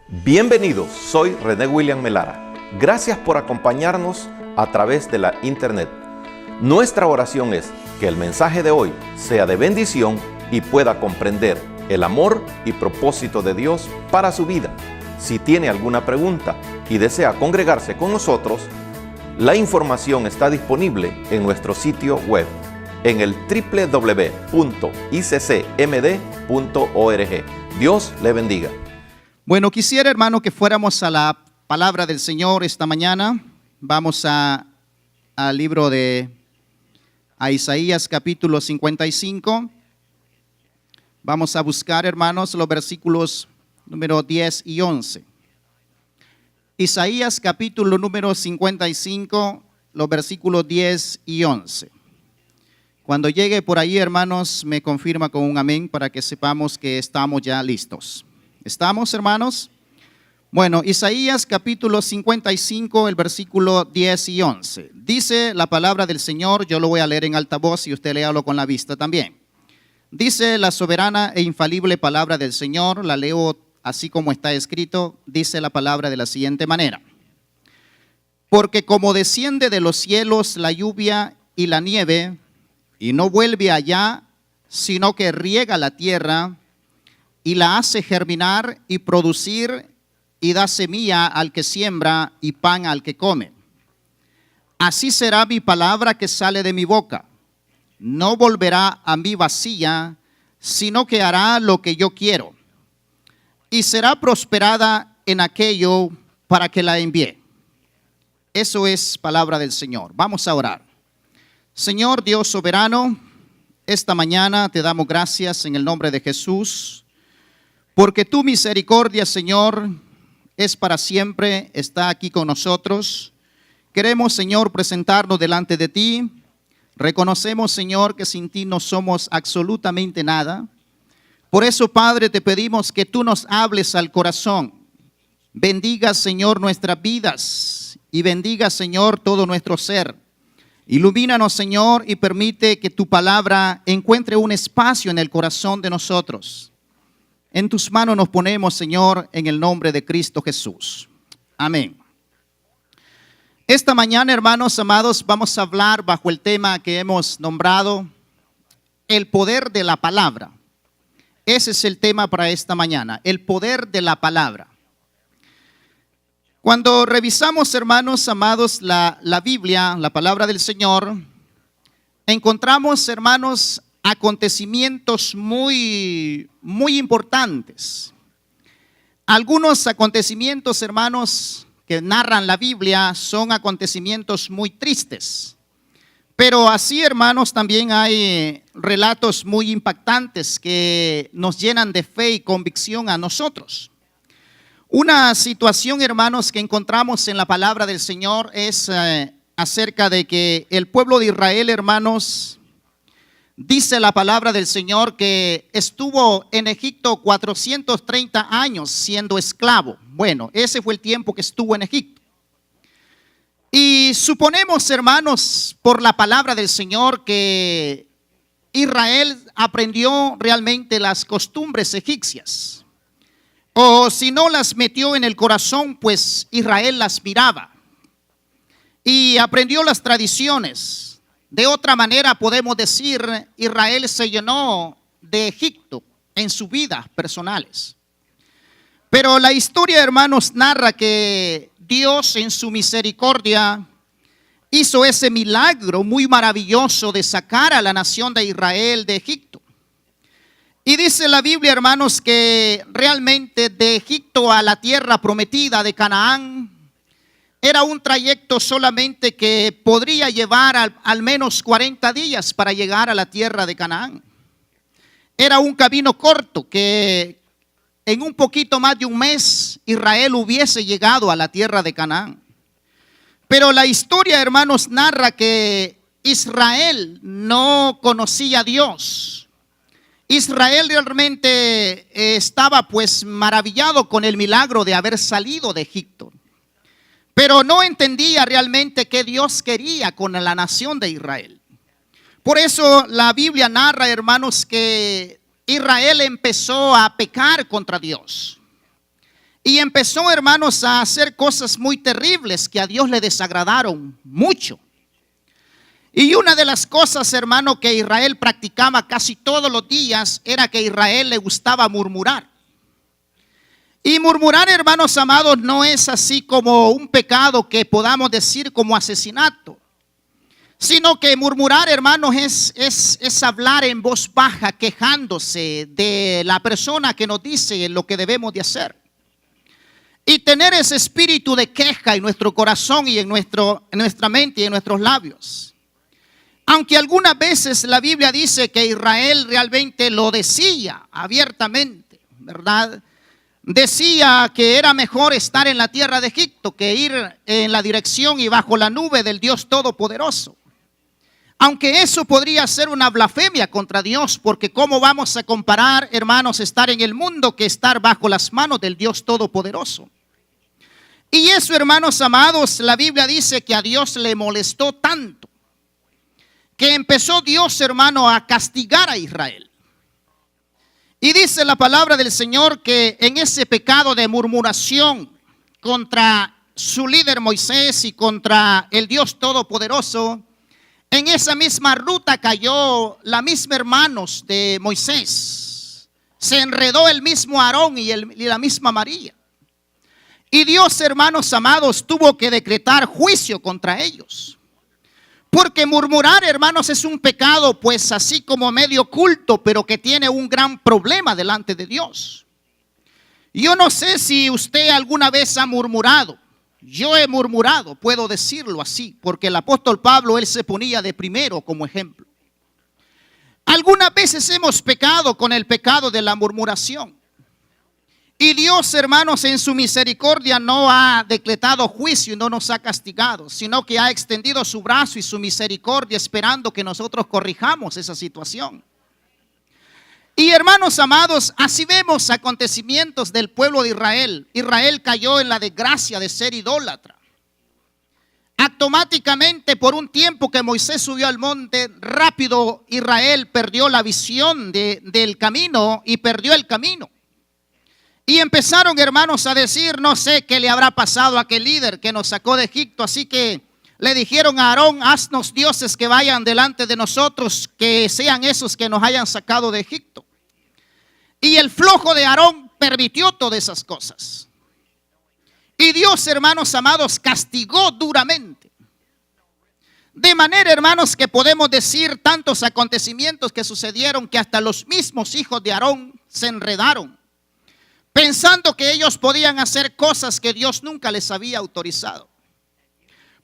Bienvenidos, soy René William Melara. Gracias por acompañarnos a través de la internet. Nuestra oración es que el mensaje de hoy sea de bendición y pueda comprender el amor y propósito de Dios para su vida. Si tiene alguna pregunta y desea congregarse con nosotros, la información está disponible en nuestro sitio web en el www.iccmd.org. Dios le bendiga. Bueno, quisiera, hermano, que fuéramos a la palabra del Señor esta mañana. Vamos al libro de Isaías capítulo 55. Vamos a buscar, hermanos, los versículos número 10 y 11. Isaías capítulo número 55, los versículos 10 y 11. Cuando llegue por ahí, hermanos, me confirma con un amén para que sepamos que estamos ya listos. ¿Estamos, hermanos? Bueno, Isaías capítulo 55, el versículo 10 y 11. Dice la palabra del Señor, yo lo voy a leer en altavoz y usted léalo con la vista también. Dice la soberana e infalible palabra del Señor, la leo así como está escrito, dice la palabra de la siguiente manera. Porque como desciende de los cielos la lluvia y la nieve, y no vuelve allá, sino que riega la tierra, y la hace germinar y producir, y da semilla al que siembra y pan al que come. Así será mi palabra que sale de mi boca. No volverá a mí vacía, sino que hará lo que yo quiero. Y será prosperada en aquello para que la envíe. Eso es palabra del Señor. Vamos a orar. Señor Dios soberano, esta mañana te damos gracias en el nombre de Jesús. Porque tu misericordia, Señor, es para siempre, está aquí con nosotros. Queremos, Señor, presentarnos delante de ti. Reconocemos, Señor, que sin ti no somos absolutamente nada. Por eso, Padre, te pedimos que tú nos hables al corazón. Bendiga, Señor, nuestras vidas y bendiga, Señor, todo nuestro ser. Ilumínanos, Señor, y permite que tu palabra encuentre un espacio en el corazón de nosotros. En tus manos nos ponemos, Señor, en el nombre de Cristo Jesús. Amén. Esta mañana, hermanos amados, vamos a hablar bajo el tema que hemos nombrado, el poder de la palabra. Ese es el tema para esta mañana, el poder de la palabra. Cuando revisamos, hermanos amados, la Biblia, la palabra del Señor, encontramos, hermanos, acontecimientos muy importantes. Algunos acontecimientos, hermanos, que narran la Biblia son acontecimientos muy tristes. Pero así, hermanos, también hay relatos muy impactantes que nos llenan de fe y convicción a nosotros. Una situación, hermanos, que encontramos en la palabra del Señor es acerca de que el pueblo de Israel, hermanos, dice la palabra del Señor que estuvo en Egipto 430 años siendo esclavo. Bueno, ese fue el tiempo que estuvo en Egipto. Y suponemos, hermanos, por la palabra del Señor que Israel aprendió realmente las costumbres egipcias. O si no las metió en el corazón, pues Israel las miraba. Y aprendió las tradiciones. De otra manera podemos decir, Israel se llenó de Egipto en sus vidas personales. Pero la historia, hermanos, narra que Dios en su misericordia hizo ese milagro muy maravilloso de sacar a la nación de Israel de Egipto. Y dice la Biblia, hermanos, que realmente de Egipto a la tierra prometida de Canaán, era un trayecto solamente que podría llevar al menos 40 días para llegar a la tierra de Canaán. Era un camino corto que en un poquito más de un mes Israel hubiese llegado a la tierra de Canaán. Pero la historia, hermanos, narra que Israel no conocía a Dios. Israel realmente estaba pues maravillado con el milagro de haber salido de Egipto. Pero no entendía realmente qué Dios quería con la nación de Israel. Por eso la Biblia narra, hermanos, que Israel empezó a pecar contra Dios. Y empezó, hermanos, a hacer cosas muy terribles que a Dios le desagradaron mucho. Y una de las cosas, hermano, que Israel practicaba casi todos los días era que a Israel le gustaba murmurar. Y murmurar, hermanos amados, no es así como un pecado que podamos decir como asesinato, sino que murmurar, hermanos, es hablar en voz baja, quejándose de la persona que nos dice lo que debemos de hacer. Y tener ese espíritu de queja en nuestro corazón y en nuestra mente y en nuestros labios. Aunque algunas veces la Biblia dice que Israel realmente lo decía abiertamente, ¿verdad? Decía que era mejor estar en la tierra de Egipto que ir en la dirección y bajo la nube del Dios Todopoderoso. Aunque eso podría ser una blasfemia contra Dios, porque ¿cómo vamos a comparar, hermanos, estar en el mundo que estar bajo las manos del Dios Todopoderoso? Y eso, hermanos amados, la Biblia dice que a Dios le molestó tanto que empezó Dios, hermano, a castigar a Israel. Y dice la palabra del Señor que en ese pecado de murmuración contra su líder Moisés y contra el Dios Todopoderoso, en esa misma ruta cayó la misma hermanos de Moisés. Se enredó el mismo Aarón y la misma María. Y Dios, hermanos amados, tuvo que decretar juicio contra ellos. Porque murmurar, hermanos, es un pecado, pues así como medio oculto, pero que tiene un gran problema delante de Dios. Yo no sé si usted alguna vez ha murmurado. Yo he murmurado, puedo decirlo así, porque el apóstol Pablo, él se ponía de primero como ejemplo. Algunas veces hemos pecado con el pecado de la murmuración. Y Dios, hermanos, en su misericordia no ha decretado juicio y no nos ha castigado, sino que ha extendido su brazo y su misericordia esperando que nosotros corrijamos esa situación. Y hermanos amados, así vemos acontecimientos del pueblo de Israel. Israel cayó en la desgracia de ser idólatra. Automáticamente, por un tiempo que Moisés subió al monte, rápido Israel perdió la visión del camino y perdió el camino. Y empezaron, hermanos, a decir, no sé qué le habrá pasado a aquel líder que nos sacó de Egipto. Así que le dijeron a Aarón, haznos dioses que vayan delante de nosotros, que sean esos que nos hayan sacado de Egipto. Y el flojo de Aarón permitió todas esas cosas. Y Dios, hermanos amados, castigó duramente. De manera, hermanos, que podemos decir tantos acontecimientos que sucedieron que hasta los mismos hijos de Aarón se enredaron, pensando que ellos podían hacer cosas que Dios nunca les había autorizado.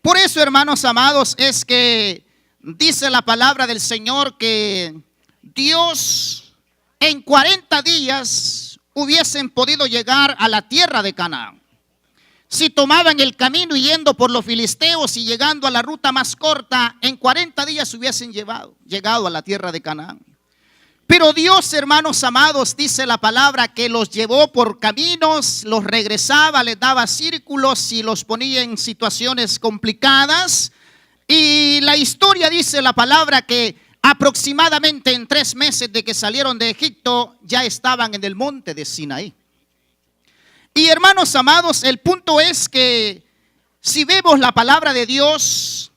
Por eso, hermanos amados, es que dice la palabra del Señor que Dios en 40 días hubiesen podido llegar a la tierra de Canaán. Si tomaban el camino yendo por los filisteos y llegando a la ruta más corta, en 40 días hubiesen llegado a la tierra de Canaán. Pero Dios, hermanos amados, dice la palabra que los llevó por caminos, los regresaba, les daba círculos y los ponía en situaciones complicadas. Y la historia dice la palabra que aproximadamente en 3 meses de que salieron de Egipto ya estaban en el monte de Sinaí. Y hermanos amados, el punto es que si vemos la palabra de Dios,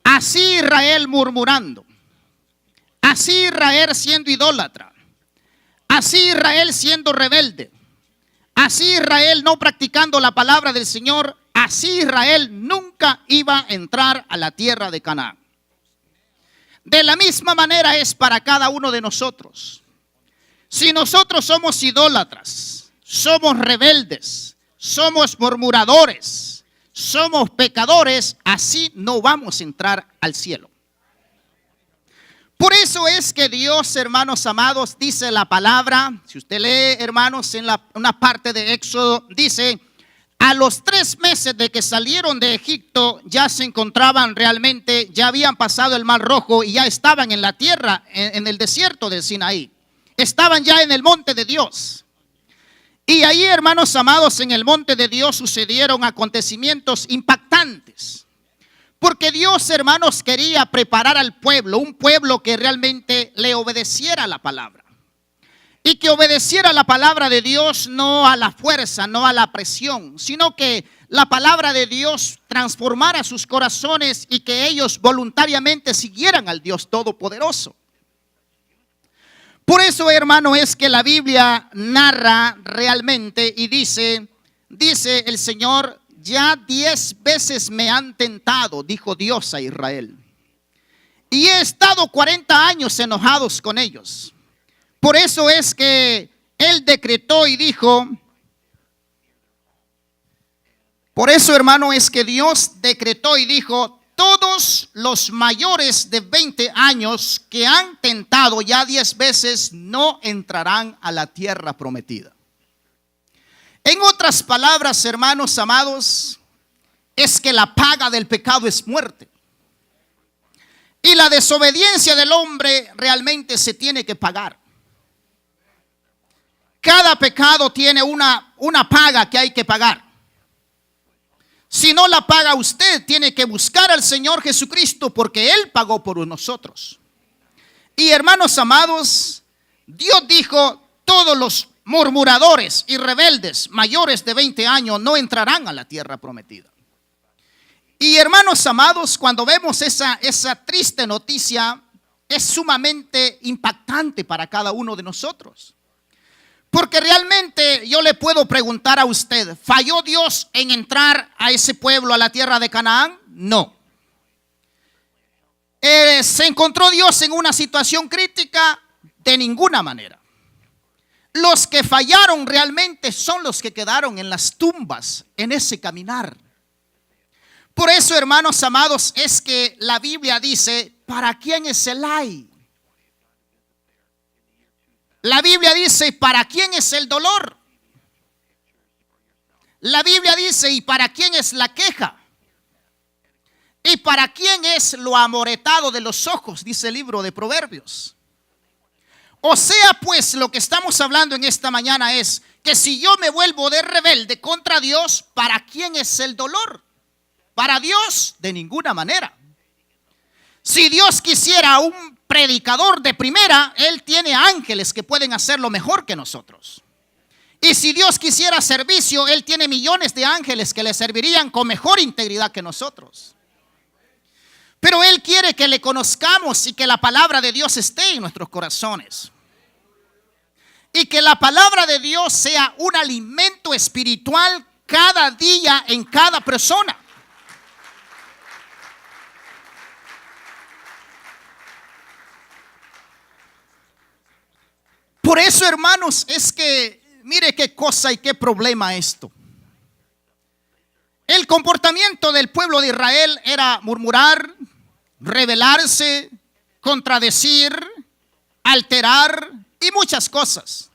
así Israel murmurando, así Israel siendo idólatra, así Israel siendo rebelde, así Israel no practicando la palabra del Señor, así Israel nunca iba a entrar a la tierra de Canaán. De la misma manera es para cada uno de nosotros. Si nosotros somos idólatras, somos rebeldes, somos murmuradores, somos pecadores, así no vamos a entrar al cielo. Por eso es que Dios, hermanos amados, dice la palabra, si usted lee, hermanos, en una parte de Éxodo, dice, a los 3 meses de que salieron de Egipto, ya se encontraban realmente, ya habían pasado el Mar Rojo y ya estaban en la tierra, en el desierto de Sinaí. Estaban ya en el monte de Dios. Y ahí, hermanos amados, en el monte de Dios sucedieron acontecimientos impactantes. Porque Dios, hermanos, quería preparar al pueblo, un pueblo que realmente le obedeciera la palabra. y que obedeciera la palabra de Dios, no a la fuerza, no a la presión, sino que la palabra de Dios transformara sus corazones y que ellos voluntariamente siguieran al Dios Todopoderoso. Por eso, hermano, es que la Biblia narra realmente y dice el Señor: ya 10 veces me han tentado, dijo Dios a Israel, y he estado 40 años enojados con ellos. Por eso es que Él decretó y dijo, por eso, hermano, es que Dios decretó y dijo: todos los mayores de 20 años que han tentado ya 10 veces no entrarán a la tierra prometida. En otras palabras, hermanos amados, es que la paga del pecado es muerte. Y la desobediencia del hombre realmente se tiene que pagar. Cada pecado tiene una paga que hay que pagar. Si no la paga usted, tiene que buscar al Señor Jesucristo, porque Él pagó por nosotros. Y hermanos amados, Dios dijo: todos los murmuradores y rebeldes mayores de 20 años no entrarán a la tierra prometida. Y hermanos amados, cuando vemos esa triste noticia, es sumamente impactante para cada uno de nosotros. Porque realmente yo le puedo preguntar a usted: ¿falló Dios en entrar a ese pueblo, a la tierra de Canaán? No. ¿Se encontró Dios en una situación crítica? De ninguna manera. Los que fallaron realmente son los que quedaron en las tumbas en ese caminar. Por eso, hermanos amados, es que la Biblia dice: ¿para quién es el ay? La Biblia dice: ¿para quién es el dolor? La Biblia dice: ¿y para quién es la queja? ¿Y para quién es lo amoretado de los ojos? Dice el libro de Proverbios. O sea, pues, lo que estamos hablando en esta mañana es que si yo me vuelvo de rebelde contra Dios, ¿para quién es el dolor? Para Dios, de ninguna manera. Si Dios quisiera un predicador de primera, Él tiene ángeles que pueden hacerlo mejor que nosotros. Y si Dios quisiera servicio, Él tiene millones de ángeles que le servirían con mejor integridad que nosotros. Pero Él quiere que le conozcamos y que la palabra de Dios esté en nuestros corazones. Y que la palabra de Dios sea un alimento espiritual cada día en cada persona. Por eso, hermanos, es que mire qué cosa y qué problema esto. El comportamiento del pueblo de Israel era murmurar, rebelarse, contradecir, alterar y muchas cosas.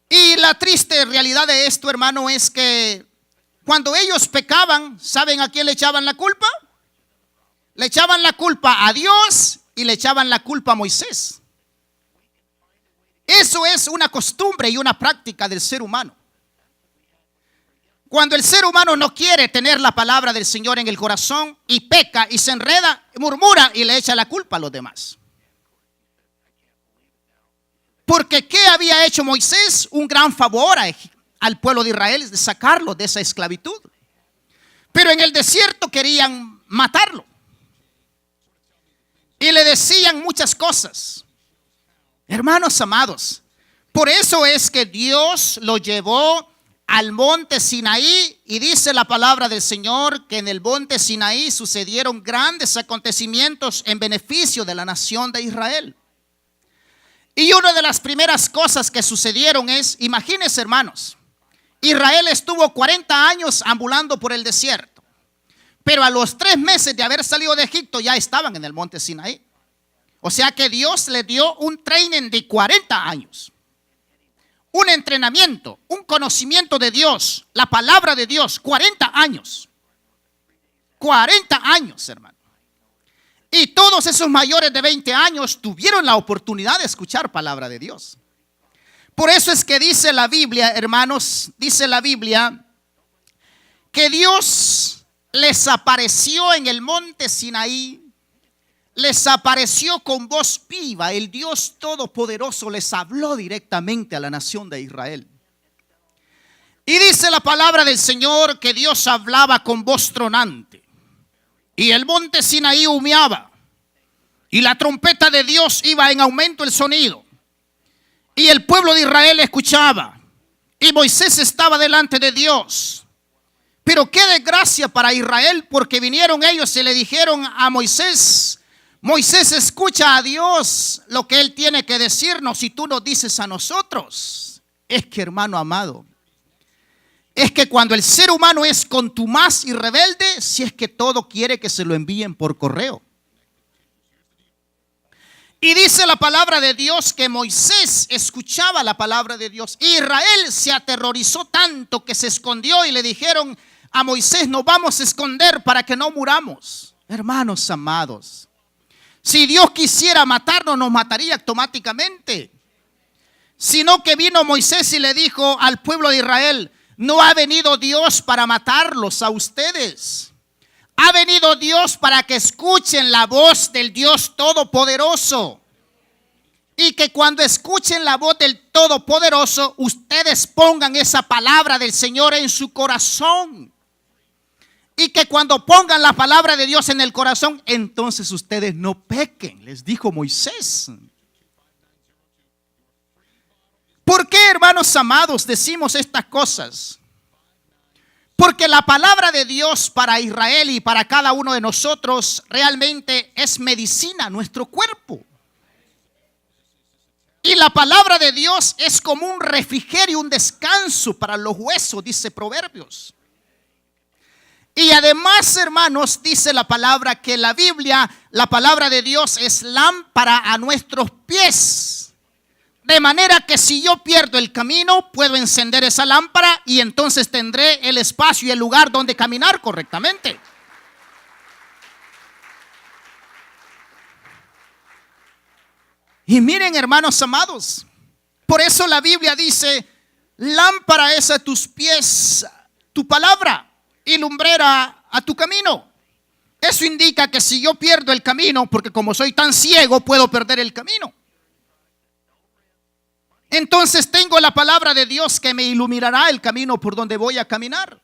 Y la triste realidad de esto, hermano, es que cuando ellos pecaban, ¿saben a quién le echaban la culpa? Le echaban la culpa a Dios y le echaban la culpa a Moisés. Eso es una costumbre y una práctica del ser humano. Cuando el ser humano no quiere tener la palabra del Señor en el corazón y peca y se enreda, murmura y le echa la culpa a los demás. Porque ¿qué había hecho Moisés? Un gran favor al pueblo de Israel, de sacarlo de esa esclavitud. Pero en el desierto querían matarlo. Y le decían muchas cosas. Hermanos amados, por eso es que Dios lo llevó al monte Sinaí, y dice la palabra del Señor que en el monte Sinaí sucedieron grandes acontecimientos en beneficio de la nación de Israel. Y una de las primeras cosas que sucedieron es, imagínense, hermanos, Israel estuvo 40 años ambulando por el desierto, pero a los 3 meses de haber salido de Egipto ya estaban en el monte Sinaí. O sea que Dios le dio un training de 40 años. Un entrenamiento, un conocimiento de Dios, la palabra de Dios, 40 años. 40 años, hermano. Y todos esos mayores de 20 años tuvieron la oportunidad de escuchar palabra de Dios. Por eso es que dice la Biblia, hermanos, dice la Biblia que Dios les apareció en el monte Sinaí. les apareció con voz viva. El Dios Todopoderoso les habló directamente a la nación de Israel. Y dice la palabra del Señor que Dios hablaba con voz tronante. Y el monte Sinaí humeaba. Y la trompeta de Dios iba en aumento el sonido. Y el pueblo de Israel escuchaba. Y Moisés estaba delante de Dios. Pero qué desgracia para Israel, porque vinieron ellos y le dijeron a Moisés: Moisés, escucha a Dios lo que Él tiene que decirnos y tú nos dices a nosotros. Es que, hermano amado, es que cuando el ser humano es contumaz y rebelde, si es que todo quiere que se lo envíen por correo. Y dice la palabra de Dios que Moisés escuchaba la palabra de Dios. Israel se aterrorizó tanto que se escondió y le dijeron a Moisés: nos vamos a esconder para que no muramos. Hermanos amados, si Dios quisiera matarnos, nos mataría automáticamente. Sino que vino Moisés y le dijo al pueblo de Israel: no ha venido Dios para matarlos a ustedes. Ha venido Dios para que escuchen la voz del Dios Todopoderoso. Y que cuando escuchen la voz del Todopoderoso, ustedes pongan esa palabra del Señor en su corazón. Y que cuando pongan la palabra de Dios en el corazón, entonces ustedes no pequen, les dijo Moisés. ¿Por qué, hermanos amados, decimos estas cosas? Porque la palabra de Dios para Israel y para cada uno de nosotros realmente es medicina a nuestro cuerpo. Y la palabra de Dios es como un refrigerio, un descanso para los huesos, dice Proverbios. Y además, hermanos, dice la palabra que la Biblia, la palabra de Dios es lámpara a nuestros pies. De manera que si yo pierdo el camino, puedo encender esa lámpara y entonces tendré el espacio y el lugar donde caminar correctamente. Y miren, hermanos amados, por eso la Biblia dice: lámpara es a tus pies tu palabra y lumbrera a tu camino. Eso indica que si yo pierdo el camino, porque como soy tan ciego, puedo perder el camino. Entonces tengo la palabra de Dios que me iluminará el camino por donde voy a caminar.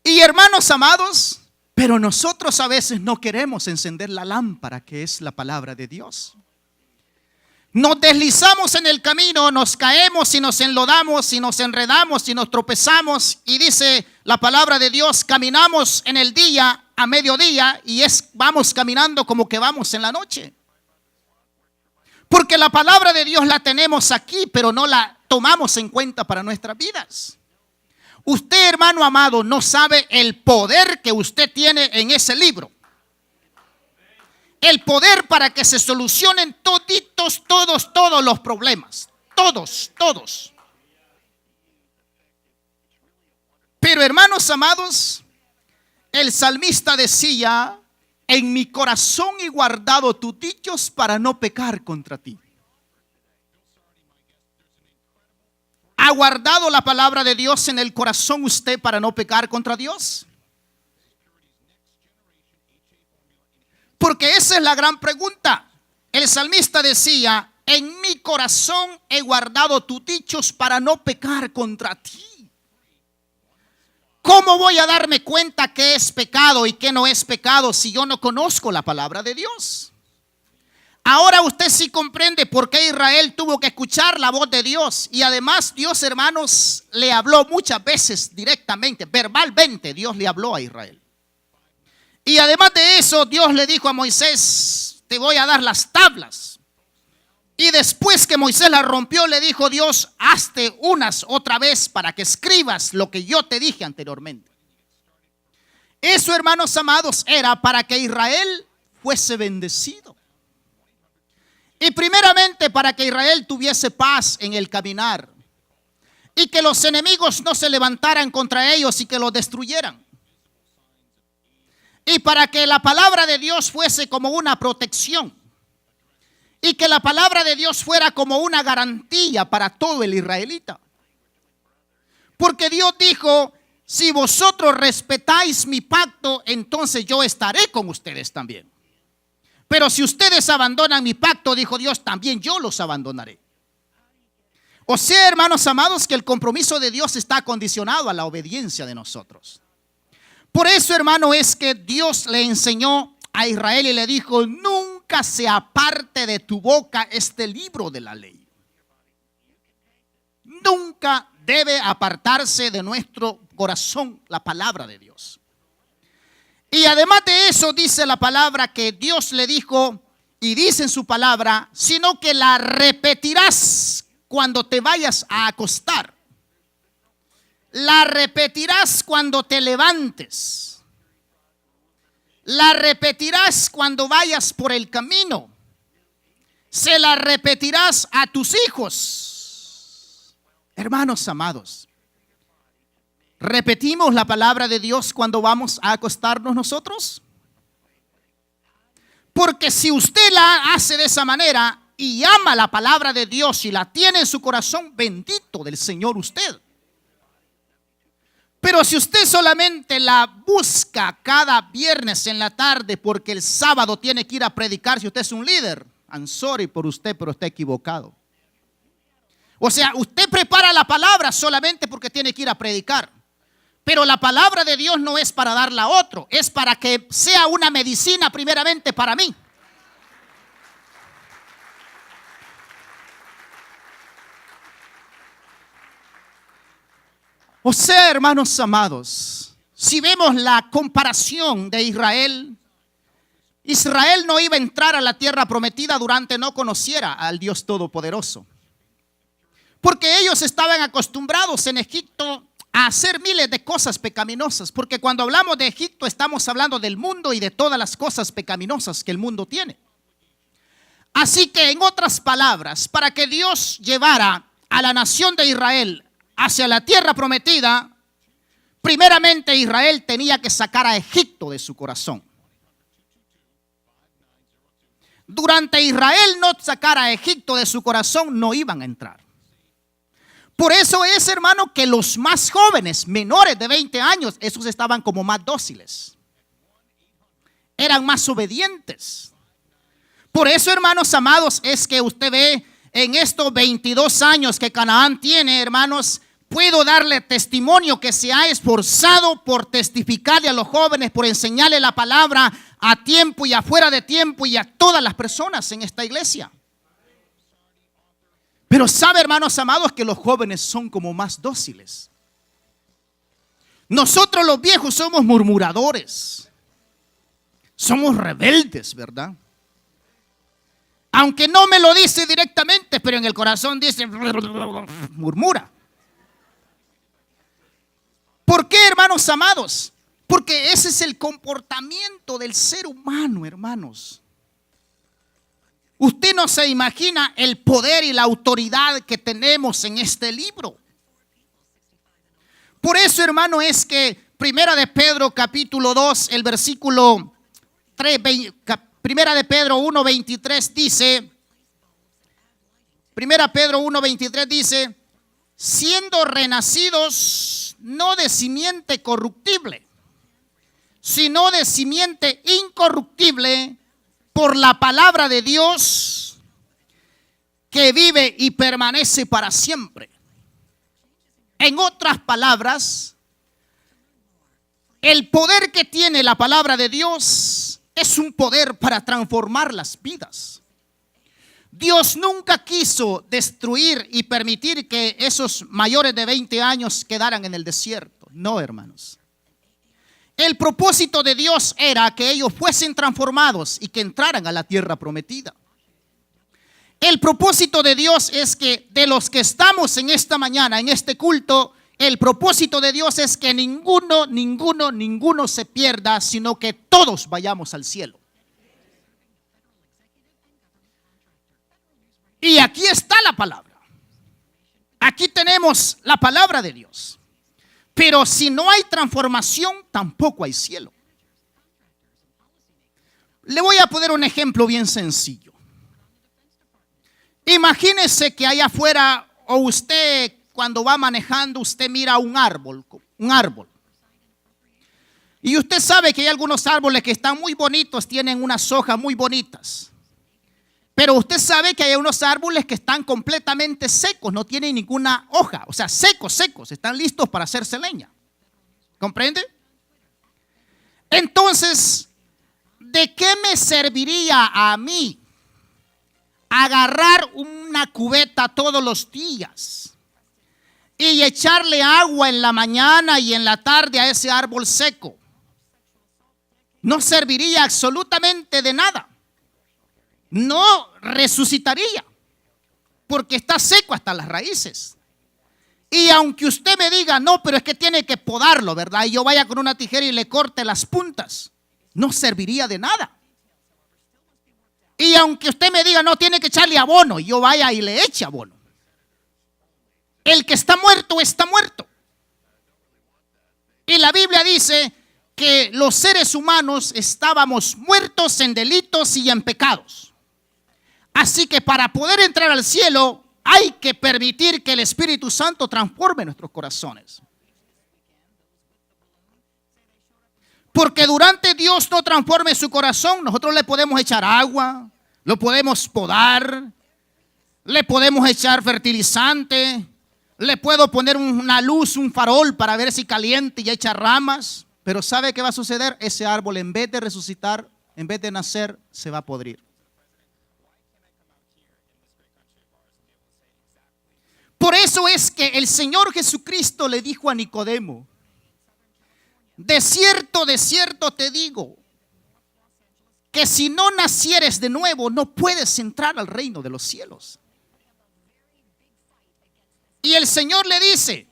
Y hermanos amados, pero nosotros a veces no queremos encender la lámpara que es la palabra de Dios. Nos deslizamos en el camino, nos caemos y nos enlodamos y nos enredamos y nos tropezamos. Y dice la palabra de Dios: caminamos en el día a mediodía y vamos caminando como que vamos en la noche. Porque la palabra de Dios la tenemos aquí, pero no la tomamos en cuenta para nuestras vidas. Usted, hermano amado, no sabe el poder que usted tiene en ese libro. El poder para que se solucionen todos los problemas. Todos. Pero, hermanos amados, el salmista decía: en mi corazón he guardado tus dichos para no pecar contra ti. ¿Ha guardado la palabra de Dios en el corazón usted para no pecar contra Dios? Porque esa es la gran pregunta. El salmista decía: en mi corazón he guardado tus dichos para no pecar contra ti. ¿Cómo voy a darme cuenta qué es pecado y qué no es pecado si yo no conozco la palabra de Dios? Ahora usted sí comprende por qué Israel tuvo que escuchar la voz de Dios. Y además Dios, hermanos, le habló muchas veces directamente, verbalmente Dios le habló a Israel. Y además de eso, Dios le dijo a Moisés: te voy a dar las tablas. Y después que Moisés las rompió, le dijo Dios: hazte unas otra vez para que escribas lo que yo te dije anteriormente. Eso, hermanos amados, era para que Israel fuese bendecido. Y primeramente para que Israel tuviese paz en el caminar. Y que los enemigos no se levantaran contra ellos y que los destruyeran. Y para que la palabra de Dios fuese como una protección. Y que la palabra de Dios fuera como una garantía para todo el israelita. Porque Dios dijo: si vosotros respetáis mi pacto, entonces yo estaré con ustedes también. Pero si ustedes abandonan mi pacto, dijo Dios, también yo los abandonaré. O sea, hermanos amados, que el compromiso de Dios está condicionado a la obediencia de nosotros. Por eso, hermano, es que Dios le enseñó a Israel y le dijo: nunca se aparte de tu boca este libro de la ley. Nunca debe apartarse de nuestro corazón la palabra de Dios. Y además de eso, dice la palabra que Dios le dijo, y dice en su palabra, sino que la repetirás cuando te vayas a acostar. La repetirás cuando te levantes. La repetirás cuando vayas por el camino. Se la repetirás a tus hijos. Hermanos amados, ¿repetimos la palabra de Dios cuando vamos a acostarnos nosotros? Porque si usted la hace de esa manera y ama la palabra de Dios y la tiene en su corazón, bendito del Señor usted. Pero si usted solamente la busca cada viernes en la tarde porque el sábado tiene que ir a predicar, si usted es un líder, I'm sorry por usted, pero está equivocado. O sea, usted prepara la palabra solamente porque tiene que ir a predicar. Pero la palabra de Dios no es para darla a otro, es para que sea una medicina primeramente para mí. O sea, hermanos amados, si vemos la comparación de Israel, Israel no iba a entrar a la tierra prometida durante no conociera al Dios Todopoderoso. Porque ellos estaban acostumbrados en Egipto a hacer miles de cosas pecaminosas. Porque cuando hablamos de Egipto estamos hablando del mundo y de todas las cosas pecaminosas que el mundo tiene. Así que, en otras palabras, para que Dios llevara a la nación de Israel hacia la tierra prometida, primeramente Israel tenía que sacar a Egipto de su corazón. Durante Israel no sacara a Egipto de su corazón, no iban a entrar. Por eso es, hermano, que los más jóvenes, menores de 20 años, esos estaban como más dóciles. Eran más obedientes. Por eso, hermanos amados, es que usted ve en estos 22 años que Canaán tiene, hermanos, puedo darle testimonio que se ha esforzado por testificarle a los jóvenes, por enseñarle la palabra a tiempo y afuera de tiempo y a todas las personas en esta iglesia. Pero sabe, hermanos amados, que los jóvenes son como más dóciles. Nosotros los viejos somos murmuradores. Somos rebeldes, ¿verdad? Aunque no me lo dice directamente, pero en el corazón dice, murmura. ¿Por qué, hermanos amados? Porque ese es el comportamiento del ser humano, hermanos. Usted no se imagina el poder y la autoridad que tenemos en este libro. Por eso, hermano, es que Primera de Pedro capítulo 2, el versículo 3, Primera de Pedro 1:23 dice, Primera Pedro 1:23 dice, siendo renacidos no de simiente corruptible, sino de simiente incorruptible, por la palabra de Dios que vive y permanece para siempre. En otras palabras, el poder que tiene la palabra de Dios es un poder para transformar las vidas. Dios nunca quiso destruir y permitir que esos mayores de 20 años quedaran en el desierto. No, hermanos. El propósito de Dios era que ellos fuesen transformados y que entraran a la tierra prometida. El propósito de Dios es que de los que estamos en esta mañana, en este culto, el propósito de Dios es que ninguno se pierda, sino que todos vayamos al cielo. Y aquí está la palabra. Aquí tenemos la palabra de Dios. Pero si no hay transformación, tampoco hay cielo. Le voy a poner un ejemplo bien sencillo. Imagínese que allá afuera, o usted cuando va manejando, usted mira un árbol. Y usted sabe que hay algunos árboles que están muy bonitos, tienen unas hojas muy bonitas. Pero usted sabe que hay unos árboles que están completamente secos, no tienen ninguna hoja. O sea, secos, están listos para hacerse leña. ¿Comprende? Entonces, ¿de qué me serviría a mí agarrar una cubeta todos los días y echarle agua en la mañana y en la tarde a ese árbol seco? No serviría absolutamente de nada. No resucitaría porque está seco hasta las raíces. Y aunque usted me diga, no, pero es que tiene que podarlo, ¿verdad? Y yo vaya con una tijera y le corte las puntas, no serviría de nada. Y aunque usted me diga, no, tiene que echarle abono, y yo vaya y le eche abono, el que está muerto está muerto. Y la Biblia dice que los seres humanos estábamos muertos en delitos y en pecados. Así que para poder entrar al cielo hay que permitir que el Espíritu Santo transforme nuestros corazones. Porque durante Dios no transforme su corazón, nosotros le podemos echar agua, lo podemos podar, le podemos echar fertilizante, le puedo poner una luz, un farol para ver si caliente y echa ramas. Pero ¿sabe qué va a suceder? Ese árbol, en vez de resucitar, en vez de nacer, se va a podrir. Por eso es que el Señor Jesucristo le dijo a Nicodemo: de cierto te digo, que si no nacieres de nuevo, no puedes entrar al reino de los cielos. Y el Señor le dice: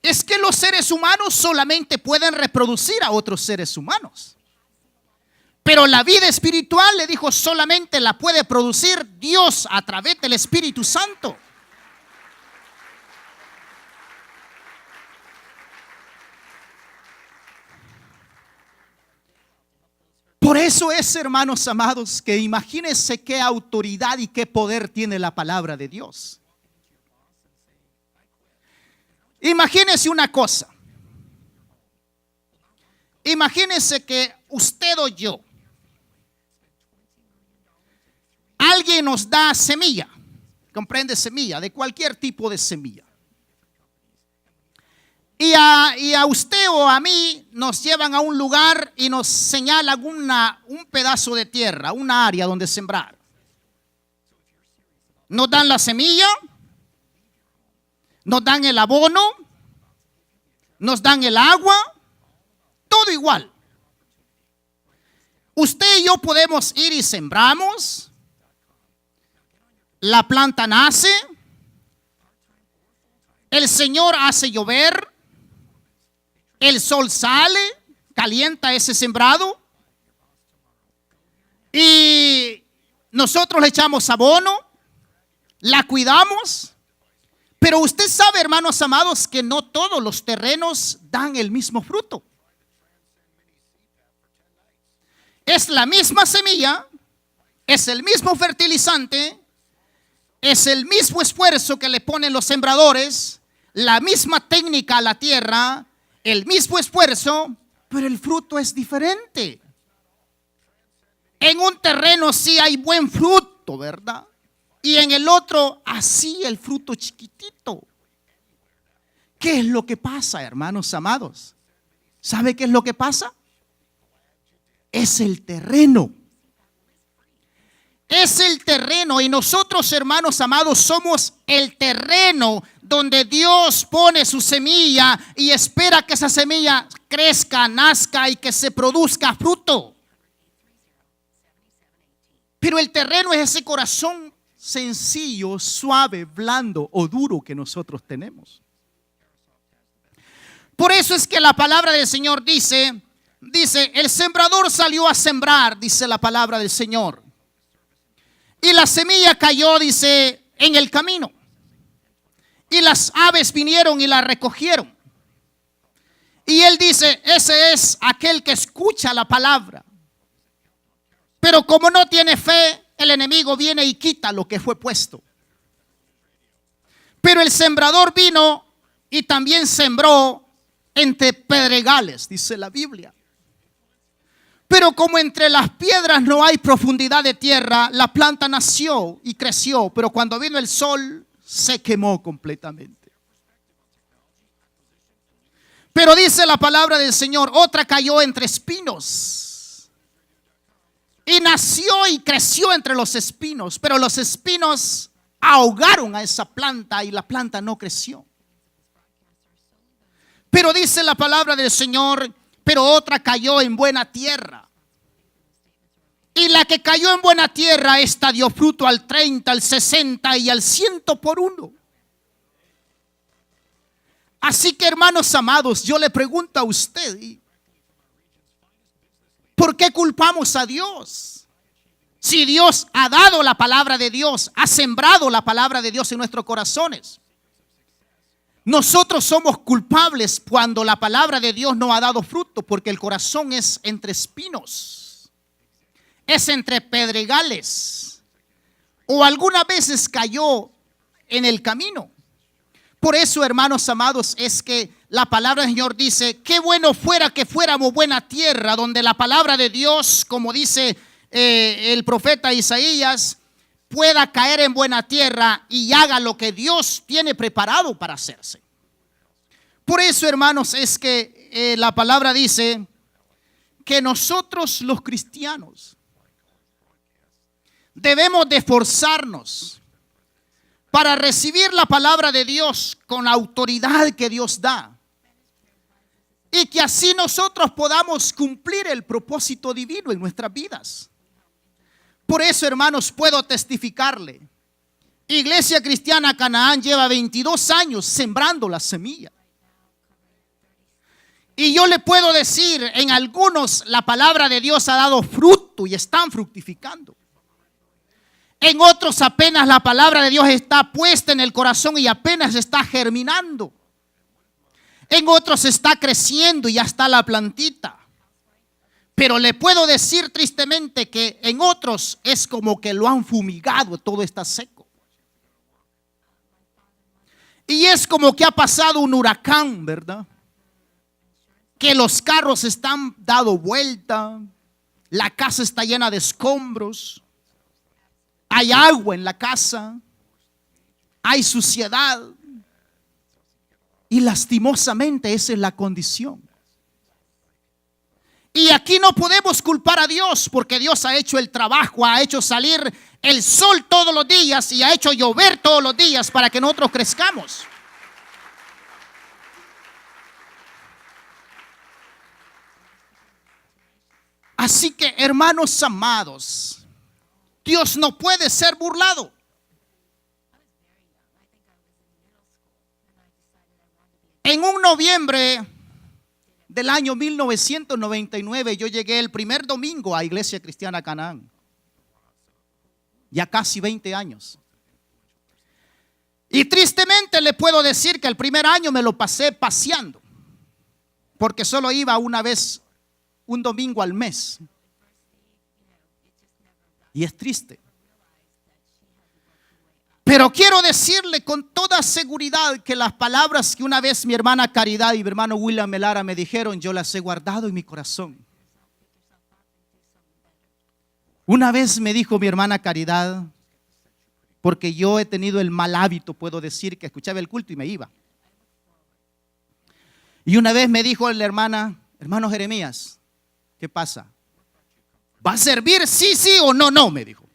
es que los seres humanos solamente pueden reproducir a otros seres humanos. Pero la vida espiritual, le dijo, solamente la puede producir Dios a través del Espíritu Santo. Por eso es, hermanos amados, que imagínense qué autoridad y qué poder tiene la palabra de Dios. Imagínense una cosa. Imagínense que usted o yo, alguien nos da semilla, comprende, semilla, de cualquier tipo de semilla. Y a usted o a mí nos llevan a un lugar y nos señalan un pedazo de tierra, una área donde sembrar. Nos dan la semilla, nos dan el abono, nos dan el agua, todo igual. Usted y yo podemos ir y sembramos, la planta nace, el Señor hace llover, el sol sale, calienta ese sembrado y nosotros le echamos abono, la cuidamos. Pero usted sabe, hermanos amados, que no todos los terrenos dan el mismo fruto. Es la misma semilla, es el mismo fertilizante, es el mismo esfuerzo que le ponen los sembradores, la misma técnica a la tierra, el mismo esfuerzo, pero el fruto es diferente. En un terreno sí hay buen fruto, ¿verdad? Y en el otro, así el fruto chiquitito. ¿Qué es lo que pasa, hermanos amados? ¿Sabe qué es lo que pasa? Es el terreno. Es el terreno, y nosotros, hermanos amados, somos el terreno donde Dios pone su semilla y espera que esa semilla crezca, nazca y que se produzca fruto. Pero el terreno es ese corazón sencillo, suave, blando o duro que nosotros tenemos. Por eso es que la palabra del Señor dice, el sembrador salió a sembrar, dice la palabra del Señor. Y la semilla cayó, dice, en el camino. Y las aves vinieron y la recogieron. Y él dice, ese es aquel que escucha la palabra. Pero como no tiene fe, el enemigo viene y quita lo que fue puesto. Pero el sembrador vino y también sembró entre pedregales, dice la Biblia. Pero como entre las piedras no hay profundidad de tierra, la planta nació y creció, pero cuando vino el sol se quemó completamente. Pero dice la palabra del Señor, otra cayó entre espinos y nació y creció entre los espinos, pero los espinos ahogaron a esa planta y la planta no creció. Pero dice la palabra del Señor, pero otra cayó en buena tierra. Y la que cayó en buena tierra, esta dio fruto al 30, al 60 y al 100 por uno. Así que, hermanos amados, yo le pregunto a usted, ¿por qué culpamos a Dios? Si Dios ha dado la palabra de Dios, ha sembrado la palabra de Dios en nuestros corazones. Nosotros somos culpables cuando la palabra de Dios no ha dado fruto, porque el corazón es entre espinos, es entre pedregales, o algunas veces cayó en el camino. Por eso, hermanos amados, es que la palabra del Señor dice, qué bueno fuera que fuéramos buena tierra, donde la palabra de Dios, como dice el profeta Isaías, pueda caer en buena tierra y haga lo que Dios tiene preparado para hacerse. Por eso, hermanos, es que la palabra dice que nosotros los cristianos debemos de esforzarnos para recibir la palabra de Dios con la autoridad que Dios da, y que así nosotros podamos cumplir el propósito divino en nuestras vidas. Por eso, hermanos, puedo testificarle, Iglesia Cristiana Canaán lleva 22 años sembrando la semilla. Y yo le puedo decir, en algunos la palabra de Dios ha dado fruto y están fructificando. En otros apenas la palabra de Dios está puesta en el corazón y apenas está germinando. En otros está creciendo y ya está la plantita. Pero le puedo decir tristemente que en otros es como que lo han fumigado, todo está seco. Y es como que ha pasado un huracán, ¿verdad? Que los carros están dado vuelta, la casa está llena de escombros, hay agua en la casa, hay suciedad, y lastimosamente esa es la condición. Y aquí no podemos culpar a Dios, porque Dios ha hecho el trabajo, ha hecho salir el sol todos los días y ha hecho llover todos los días para que nosotros crezcamos. Así que, hermanos amados, Dios no puede ser burlado. En un noviembre del año 1999 yo llegué el primer domingo a Iglesia Cristiana Canaán. Ya casi 20 años. Y tristemente le puedo decir que el primer año me lo pasé paseando, porque solo iba una vez, un domingo al mes. Y es triste. Pero quiero decirle con toda seguridad que las palabras que una vez mi hermana Caridad y mi hermano William Melara me dijeron, yo las he guardado en mi corazón. Una vez me dijo mi hermana Caridad, porque yo he tenido el mal hábito, puedo decir, que escuchaba el culto y me iba. Y una vez me dijo la hermana, hermano Jeremías, ¿qué pasa? ¿Va a servir? Sí, sí o no, no, me dijo.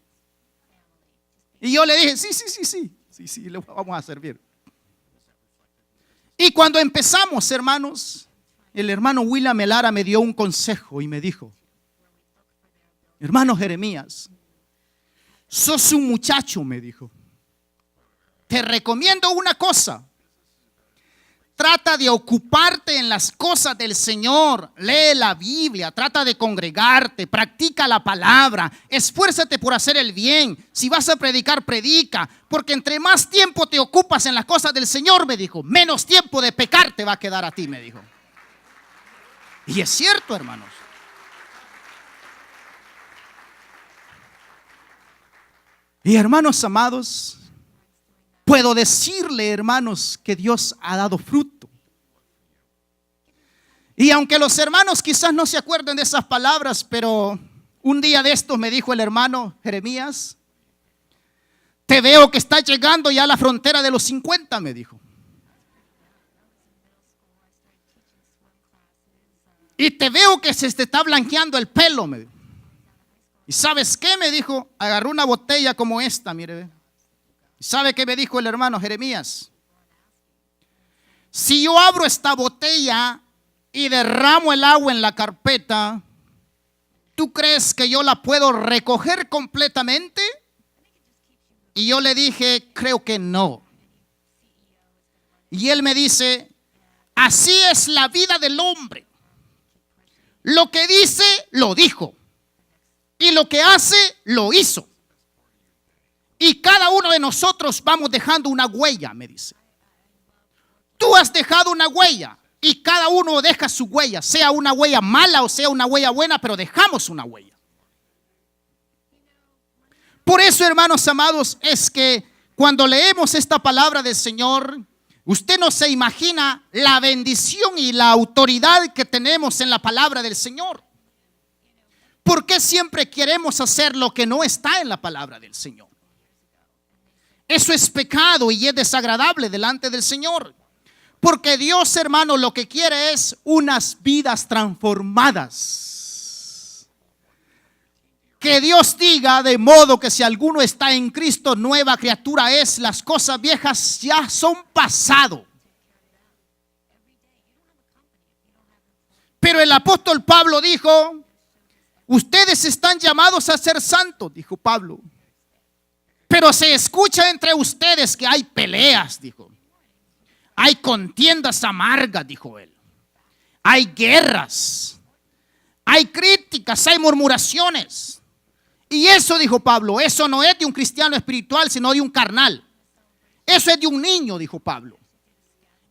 Y yo le dije, sí, le vamos a servir. Y cuando empezamos, hermanos, el hermano William Melara me dio un consejo y me dijo, hermano Jeremías, sos un muchacho, me dijo. Te recomiendo una cosa. Trata de ocuparte en las cosas del Señor. Lee la Biblia, trata de congregarte, practica la palabra, esfuérzate por hacer el bien. Si vas a predicar, predica, porque entre más tiempo te ocupas en las cosas del Señor, me dijo, menos tiempo de pecar te va a quedar a ti, me dijo. Y es cierto, hermanos. Y hermanos amados, puedo decirle, hermanos, que Dios ha dado fruto. Y aunque los hermanos quizás no se acuerden de esas palabras, pero un día de estos me dijo el hermano Jeremías, te veo que estás llegando ya a la frontera de los 50, me dijo. Y te veo que se te está blanqueando el pelo, me dijo. ¿Y sabes qué? Me dijo, agarró una botella como esta, mire. ¿Y sabe qué me dijo el hermano Jeremías? Si yo abro esta botella y derramo el agua en la carpeta, ¿tú crees que yo la puedo recoger completamente? Y yo le dije, creo que no. Y él me dice, así es la vida del hombre. Lo que dice, lo dijo. Y lo que hace, lo hizo. Y cada uno de nosotros vamos dejando una huella, me dice. Tú has dejado una huella. Y cada uno deja su huella. Sea una huella mala o sea una huella buena, pero dejamos una huella. Por eso, hermanos amados, es que cuando leemos esta palabra del Señor, usted no se imagina la bendición y la autoridad que tenemos en la palabra del Señor. ¿Por qué siempre queremos hacer lo que no está en la palabra del Señor? Eso es pecado y es desagradable delante del Señor. Porque Dios, hermano, lo que quiere es unas vidas transformadas. Que Dios diga de modo que si alguno está en Cristo, nueva criatura es, las cosas viejas ya son pasado. Pero el apóstol Pablo dijo, ustedes están llamados a ser santos, dijo Pablo. Pero se escucha entre ustedes que hay peleas, dijo. Hay contiendas amargas, dijo él. Hay guerras. Hay críticas, hay murmuraciones. Y eso, dijo Pablo, eso no es de un cristiano espiritual, sino de un carnal. Eso es de un niño, dijo Pablo.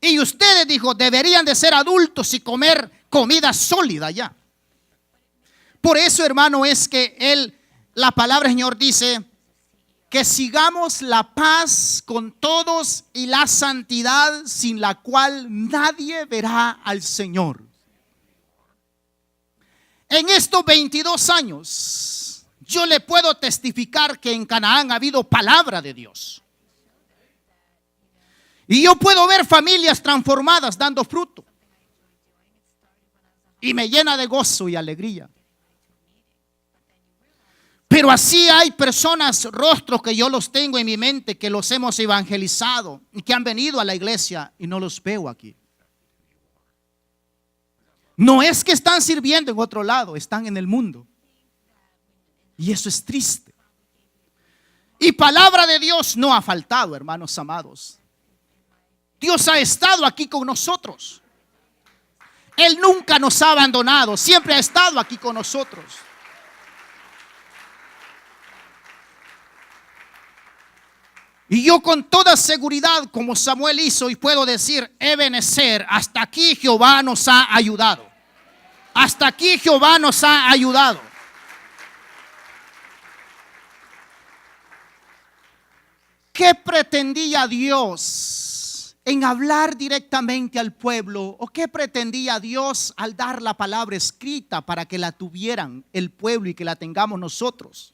Y ustedes, dijo, deberían de ser adultos y comer comida sólida ya. Por eso, hermano, es que la palabra del Señor dice que sigamos la paz con todos y la santidad sin la cual nadie verá al Señor. En estos 22 años, yo le puedo testificar que en Canaán ha habido palabra de Dios. Y yo puedo ver familias transformadas dando fruto. Y me llena de gozo y alegría. Pero así hay personas, rostros que yo los tengo en mi mente, que los hemos evangelizado y que han venido a la iglesia y no los veo aquí. No es que están sirviendo en otro lado, están en el mundo. Y eso es triste. Y palabra de Dios no ha faltado, hermanos amados. Dios ha estado aquí con nosotros. Él nunca nos ha abandonado, siempre ha estado aquí con nosotros. Y yo con toda seguridad, como Samuel hizo, y puedo decir, Ebenezer, hasta aquí Jehová nos ha ayudado. Hasta aquí Jehová nos ha ayudado. ¿Qué pretendía Dios en hablar directamente al pueblo? ¿O qué pretendía Dios al dar la palabra escrita para que la tuvieran el pueblo y que la tengamos nosotros?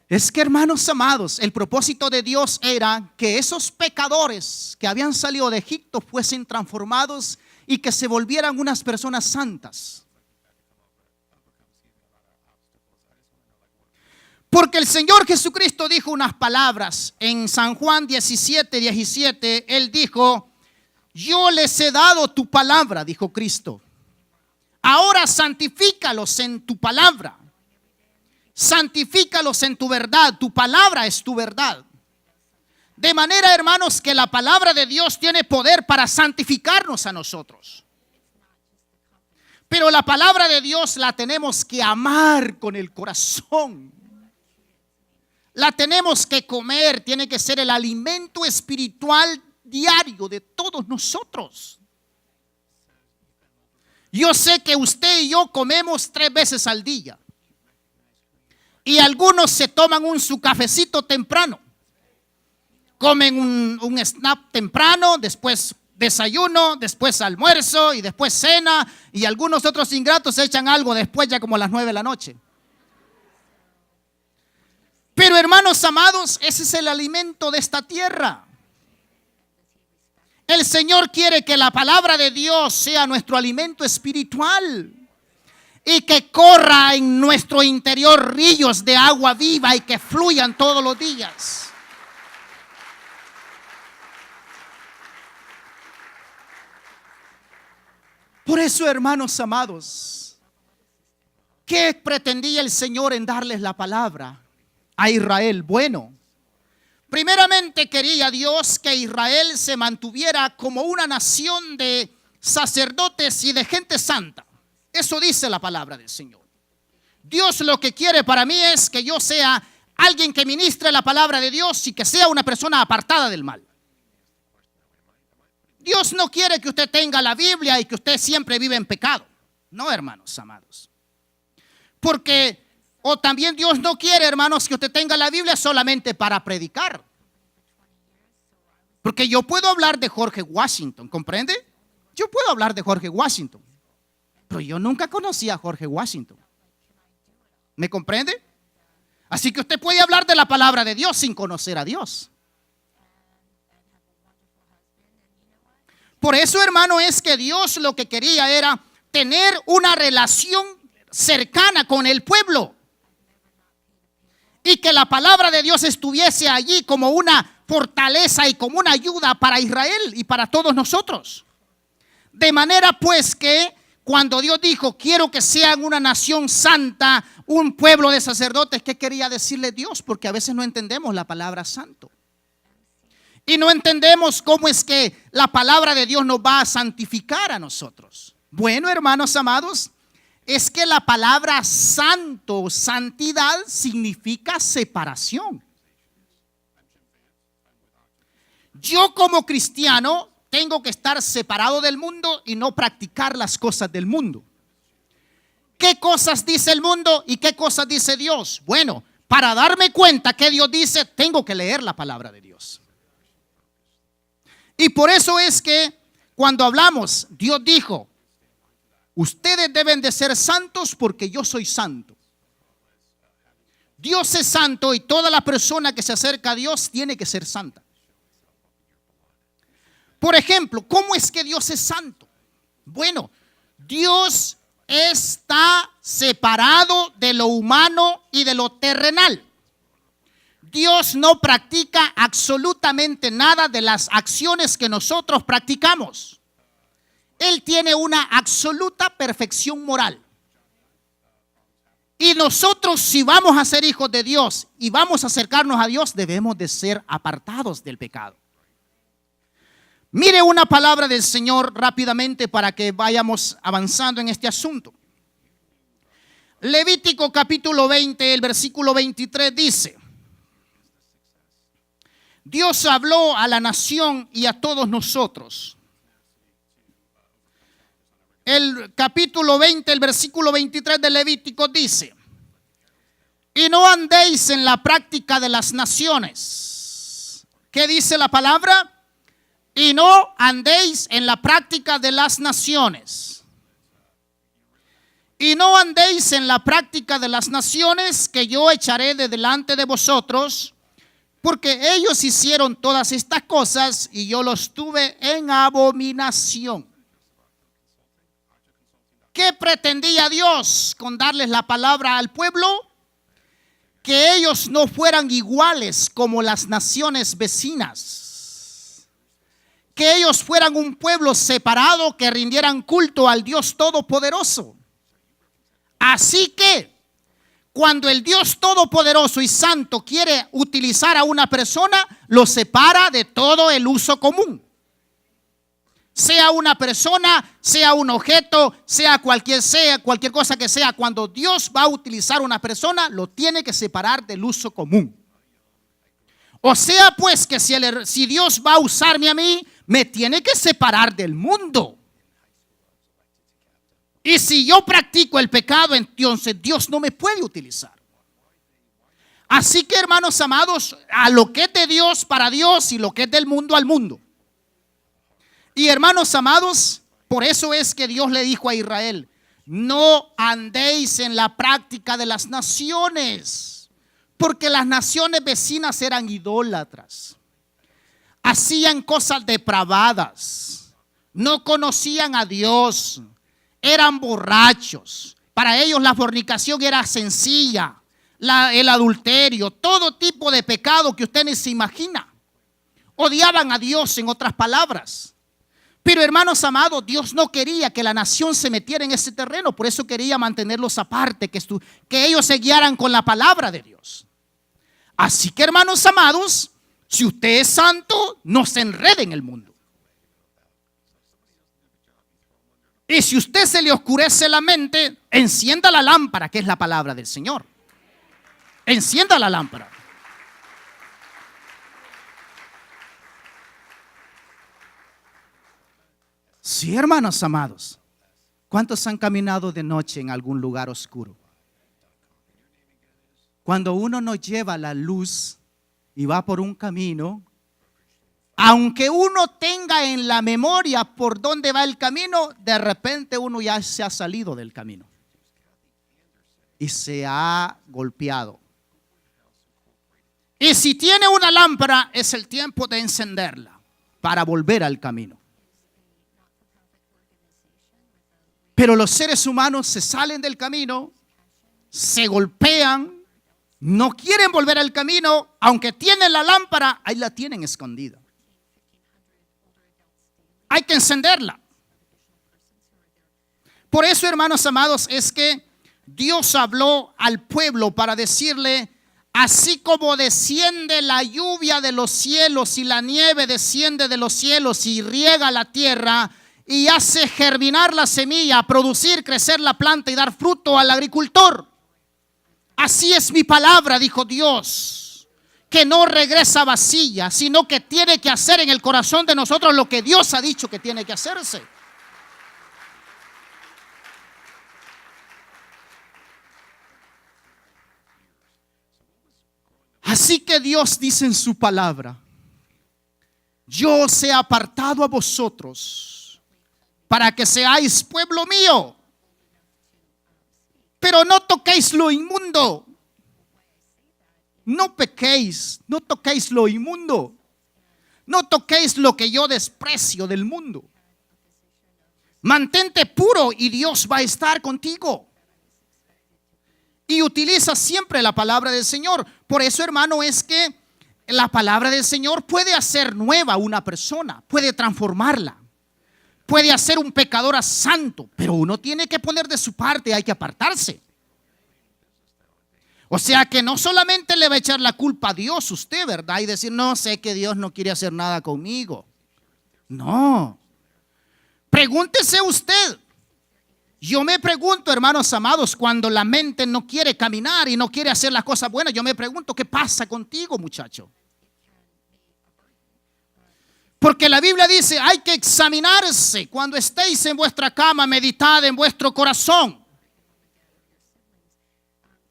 Es que, hermanos amados, el propósito de Dios era que esos pecadores que habían salido de Egipto fuesen transformados y que se volvieran unas personas santas. Porque el Señor Jesucristo dijo unas palabras en San Juan 17:17. Él dijo, yo les he dado tu palabra, dijo Cristo. Ahora santifícalos en tu palabra. Santifícalos en tu verdad. Tu palabra es tu verdad. De manera, hermanos, que la palabra de Dios tiene poder para santificarnos a nosotros. Pero la palabra de Dios la tenemos que amar con el corazón. La tenemos que comer, tiene que ser el alimento espiritual diario de todos nosotros. Yo sé que usted y yo comemos 3 veces al día. Y algunos se toman su cafecito temprano. Comen un snack temprano, después desayuno, después almuerzo y después cena, y algunos otros ingratos echan algo después ya como a las 9 de la noche. Pero hermanos amados, ese es el alimento de esta tierra. El Señor quiere que la palabra de Dios sea nuestro alimento espiritual y que corra en nuestro interior ríos de agua viva y que fluyan todos los días. Por eso, hermanos amados, ¿qué pretendía el Señor en darles la palabra a Israel? Bueno, primeramente quería Dios que Israel se mantuviera como una nación de sacerdotes y de gente santa. Eso dice la palabra del Señor. Dios lo que quiere para mí es que yo sea alguien que ministre la palabra de Dios y que sea una persona apartada del mal. Dios no quiere que usted tenga la Biblia y que usted siempre vive en pecado. No, hermanos amados. Porque, o también Dios no quiere, hermanos, que usted tenga la Biblia solamente para predicar. Porque yo puedo hablar de George Washington, ¿comprende? Yo puedo hablar de George Washington, pero yo nunca conocí a George Washington. ¿Me comprende? Así que usted puede hablar de la palabra de Dios sin conocer a Dios. Por eso, hermano, es que Dios lo que quería era tener una relación cercana con el pueblo y que la palabra de Dios estuviese allí como una fortaleza y como una ayuda para Israel y para todos nosotros. De manera pues que cuando Dios dijo, quiero que sean una nación santa, un pueblo de sacerdotes, ¿qué quería decirle Dios? Porque a veces no entendemos la palabra santo. Y no entendemos cómo es que la palabra de Dios nos va a santificar a nosotros. Bueno, hermanos amados, es que la palabra santo, santidad, significa separación. Yo como cristiano tengo que estar separado del mundo y no practicar las cosas del mundo. ¿Qué cosas dice el mundo y qué cosas dice Dios? Bueno, para darme cuenta que Dios dice, tengo que leer la palabra de Dios. Y por eso es que cuando hablamos, Dios dijo, ustedes deben de ser santos porque yo soy santo. Dios es santo y toda la persona que se acerca a Dios tiene que ser santa. Por ejemplo, ¿cómo es que Dios es santo? Bueno, Dios está separado de lo humano y de lo terrenal. Dios no practica absolutamente nada de las acciones que nosotros practicamos. Él tiene una absoluta perfección moral. Y nosotros, si vamos a ser hijos de Dios y vamos a acercarnos a Dios, debemos de ser apartados del pecado. Mire una palabra del Señor rápidamente para que vayamos avanzando en este asunto. Levítico capítulo 20, el versículo 23 dice: Dios habló a la nación y a todos nosotros. El capítulo 20, el versículo 23 de Levítico dice: y no andéis en la práctica de las naciones. ¿Qué dice la palabra? Y no andéis en la práctica de las naciones. Y no andéis en la práctica de las naciones que yo echaré de delante de vosotros, porque ellos hicieron todas estas cosas y yo los tuve en abominación. ¿Qué pretendía Dios con darles la palabra al pueblo? Que ellos no fueran iguales como las naciones vecinas. Que ellos fueran un pueblo separado, que rindieran culto al Dios Todopoderoso. Así que cuando el Dios Todopoderoso y Santo quiere utilizar a una persona, lo separa de todo el uso común. Sea una persona, sea un objeto, sea cualquier cosa que sea, cuando Dios va a utilizar a una persona, lo tiene que separar del uso común. O sea, pues, que si Dios va a usarme a mí, me tiene que separar del mundo. Y si yo practico el pecado, entonces Dios no me puede utilizar. Así que, hermanos amados, a lo que es de Dios para Dios y lo que es del mundo al mundo. Y hermanos amados, por eso es que Dios le dijo a Israel: no andéis en la práctica de las naciones, porque las naciones vecinas eran idólatras, hacían cosas depravadas, no conocían a Dios, eran borrachos. Para ellos la fornicación era sencilla, el adulterio, todo tipo de pecado que usted ni se imagina. Odiaban a Dios, en otras palabras. Pero hermanos amados, Dios no quería que la nación se metiera en ese terreno. Por eso quería mantenerlos aparte, que ellos se guiaran con la palabra de Dios. Así que hermanos amados, si usted es santo, no se enrede en el mundo. Y si usted se le oscurece la mente, encienda la lámpara, que es la palabra del Señor. Encienda la lámpara. Sí, hermanos amados. ¿Cuántos han caminado de noche en algún lugar oscuro? Cuando uno no lleva la luz y va por un camino, aunque uno tenga en la memoria por dónde va el camino, de repente uno ya se ha salido del camino y se ha golpeado. Y si tiene una lámpara, es el tiempo de encenderla para volver al camino. Pero los seres humanos se salen del camino, se golpean, no quieren volver al camino, aunque tienen la lámpara, ahí la tienen escondida. Hay que encenderla. Por eso, hermanos amados, es que Dios habló al pueblo para decirle: así como desciende la lluvia de los cielos y la nieve desciende de los cielos y riega la tierra y hace germinar la semilla, producir, crecer la planta y dar fruto al agricultor, así es mi palabra, dijo Dios, que no regresa vacía, sino que tiene que hacer en el corazón de nosotros lo que Dios ha dicho que tiene que hacerse. Así que Dios dice en su palabra: yo os he apartado a vosotros para que seáis pueblo mío, pero no toquéis lo inmundo. No pequéis, no toquéis lo inmundo. No toquéis lo que yo desprecio del mundo. Mantente puro y Dios va a estar contigo. Y utiliza siempre la palabra del Señor. Por eso, hermano, es que la palabra del Señor puede hacer nueva a una persona, puede transformarla, puede hacer un pecador a santo, pero uno tiene que poner de su parte, hay que apartarse. O sea que no solamente le va a echar la culpa a Dios usted, ¿verdad? Y decir: no, sé que Dios no quiere hacer nada conmigo. No. Pregúntese usted. Yo me pregunto, hermanos amados, cuando la mente no quiere caminar y no quiere hacer las cosas buenas, yo me pregunto: ¿qué pasa contigo, muchacho? Porque la Biblia dice: hay que examinarse cuando estéis en vuestra cama, meditad en vuestro corazón.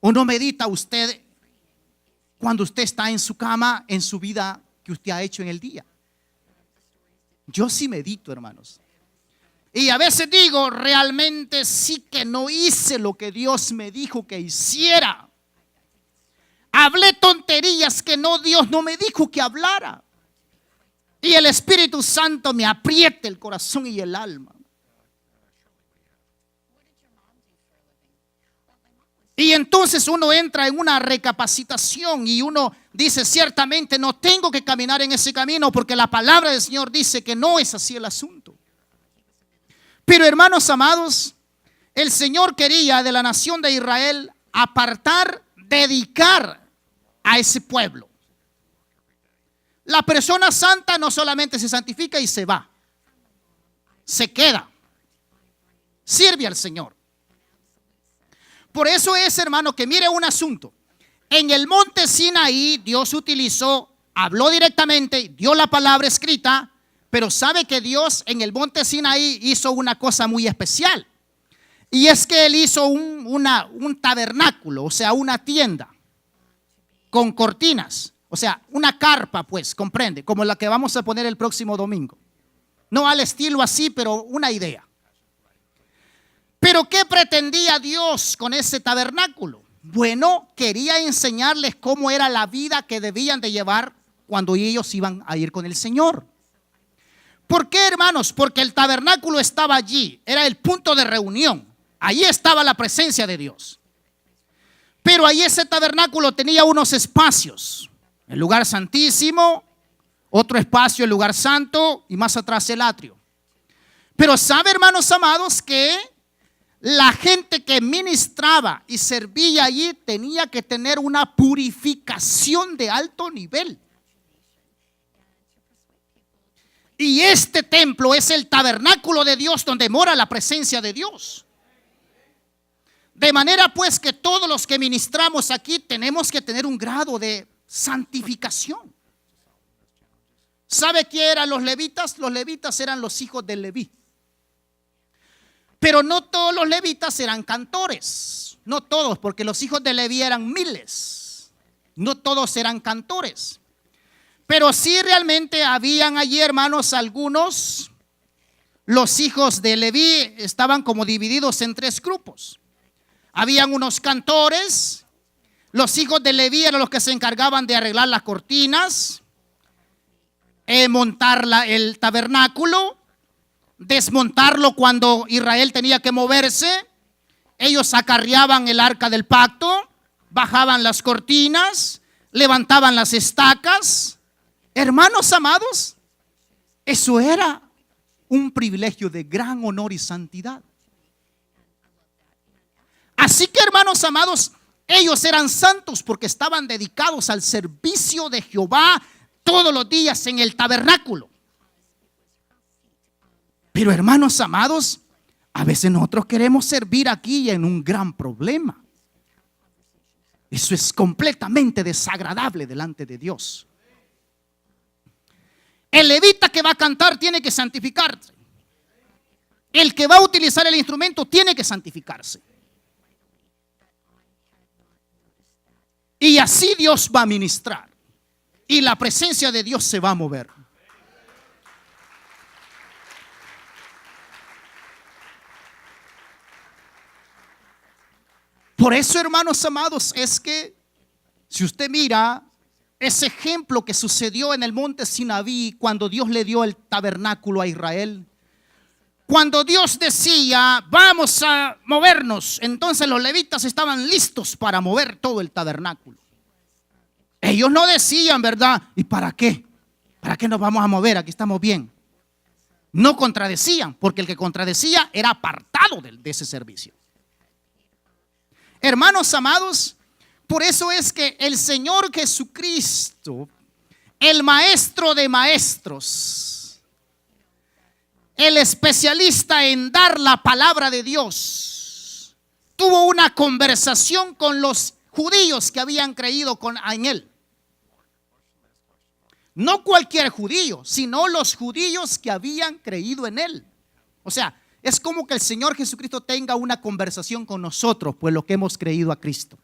¿O no medita usted cuando usted está en su cama, en su vida que usted ha hecho en el día? Yo sí medito, hermanos. Y a veces digo: realmente sí que no hice lo que Dios me dijo que hiciera. Hablé tonterías que Dios no me dijo que hablara. Y el Espíritu Santo me aprieta el corazón y el alma. Y entonces uno entra en una recapacitación y uno dice: ciertamente no tengo que caminar en ese camino, porque la palabra del Señor dice que no es así el asunto. Pero hermanos amados, el Señor quería de la nación de Israel apartar, dedicar a ese pueblo. La persona santa no solamente se santifica y se va, se queda, sirve al Señor. Por eso es, hermano, que mire un asunto. En el monte Sinaí Dios habló directamente, dio la palabra escrita, pero sabe que Dios en el monte Sinaí hizo una cosa muy especial. Y es que Él hizo un tabernáculo, o sea, una tienda con cortinas. O sea, una carpa, pues, comprende, como la que vamos a poner el próximo domingo. No al estilo así, pero una idea. Pero ¿qué pretendía Dios con ese tabernáculo? Bueno, quería enseñarles cómo era la vida que debían de llevar cuando ellos iban a ir con el Señor. ¿Por qué, hermanos? Porque el tabernáculo estaba allí, era el punto de reunión. Allí estaba la presencia de Dios. Pero ahí ese tabernáculo tenía unos espacios. El lugar santísimo, otro espacio, el lugar santo, y más atrás el atrio. Pero sabe, hermanos amados, que la gente que ministraba y servía allí tenía que tener una purificación de alto nivel. Y este templo es el tabernáculo de Dios donde mora la presencia de Dios. De manera pues que todos los que ministramos aquí tenemos que tener un grado de santificación. ¿Sabe quién eran los levitas? Los levitas eran los hijos de Leví. Pero no todos los levitas eran cantores. No todos, porque los hijos de Leví eran miles. No todos eran cantores. Pero sí realmente habían allí, hermanos, algunos. Los hijos de Leví estaban como divididos en 3 grupos. Habían unos cantores. Los hijos de Leví eran los que se encargaban de arreglar las cortinas, montar el tabernáculo, desmontarlo cuando Israel tenía que moverse. Ellos acarreaban el arca del pacto, bajaban las cortinas, levantaban las estacas. Hermanos amados, eso era un privilegio de gran honor y santidad. Así que, hermanos amados, ellos eran santos porque estaban dedicados al servicio de Jehová todos los días en el tabernáculo. Pero, hermanos amados, a veces nosotros queremos servir aquí en un gran problema. Eso es completamente desagradable delante de Dios. El levita que va a cantar tiene que santificarse. El que va a utilizar el instrumento tiene que santificarse. Y así Dios va a ministrar. Y la presencia de Dios se va a mover. Por eso, hermanos amados, es que si usted mira ese ejemplo que sucedió en el monte Sinaí cuando Dios le dio el tabernáculo a Israel, cuando Dios decía vamos a movernos, entonces los levitas estaban listos para mover todo el tabernáculo. Ellos no decían, ¿verdad? ¿Y para qué? ¿Para qué nos vamos a mover? Aquí estamos bien. No contradecían, porque el que contradecía era apartado de ese servicio. Hermanos amados, por eso es que el Señor Jesucristo, el maestro de maestros, el especialista en dar la palabra de Dios, tuvo una conversación con los judíos que habían creído en él. No cualquier judío, sino los judíos que habían creído en él. O sea, es como que el Señor Jesucristo tenga una conversación con nosotros, pues los que hemos creído a Cristo.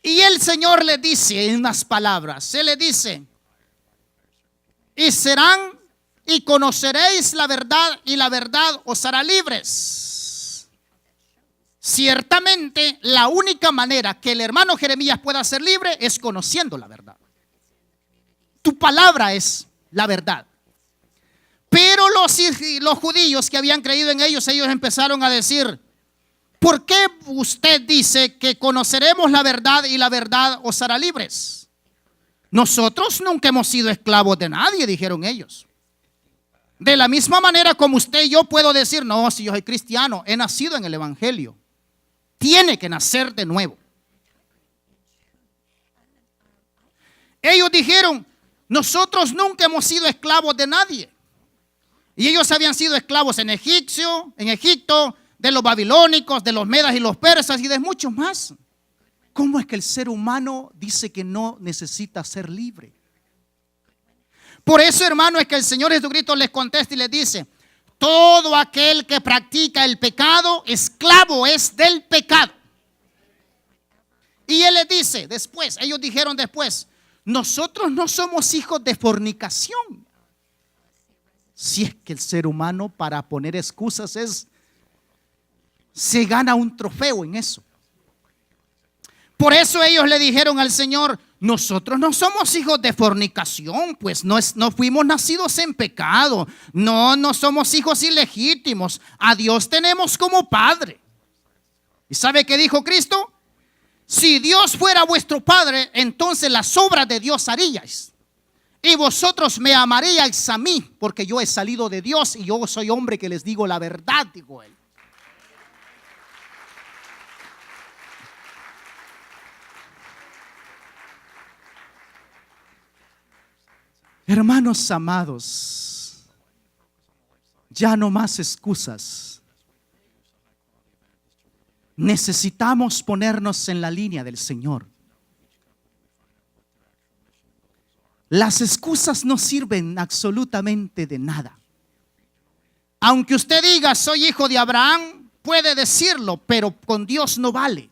Y el Señor le dice en unas palabras, Él le dice, y serán y conoceréis la verdad y la verdad os hará libres. Ciertamente la única manera que el hermano Jeremías pueda ser libre es conociendo la verdad. Tu palabra es la verdad. Pero los judíos que habían creído en ellos empezaron a decir, ¿por qué usted dice que conoceremos la verdad y la verdad os hará libres? Nosotros nunca hemos sido esclavos de nadie, dijeron ellos. De la misma manera como usted y yo puedo decir, no, si yo soy cristiano, he nacido en el evangelio. Tiene que nacer de nuevo. Ellos dijeron, nosotros nunca hemos sido esclavos de nadie. Y ellos habían sido esclavos en Egipto, de los babilónicos, de los medas y los persas y de muchos más. ¿Cómo es que el ser humano dice que no necesita ser libre? Por eso, hermano, es que el Señor Jesucristo les contesta y les dice, todo aquel que practica el pecado, esclavo es del pecado. Y Él les dice después, ellos dijeron después, nosotros no somos hijos de fornicación. Si es que el ser humano para poner excusas se gana un trofeo en eso. Por eso ellos le dijeron al Señor: nosotros no somos hijos de fornicación, pues no fuimos nacidos en pecado, no somos hijos ilegítimos, a Dios tenemos como Padre. ¿Y sabe qué dijo Cristo? Si Dios fuera vuestro Padre, entonces las obras de Dios haríais. Y vosotros me amaríais a mí, porque yo he salido de Dios y yo soy hombre que les digo la verdad, dijo él. Hermanos amados, ya no más excusas. Necesitamos ponernos en la línea del Señor. Las excusas no sirven absolutamente de nada. Aunque usted diga soy hijo de Abraham, puede decirlo, pero con Dios no vale.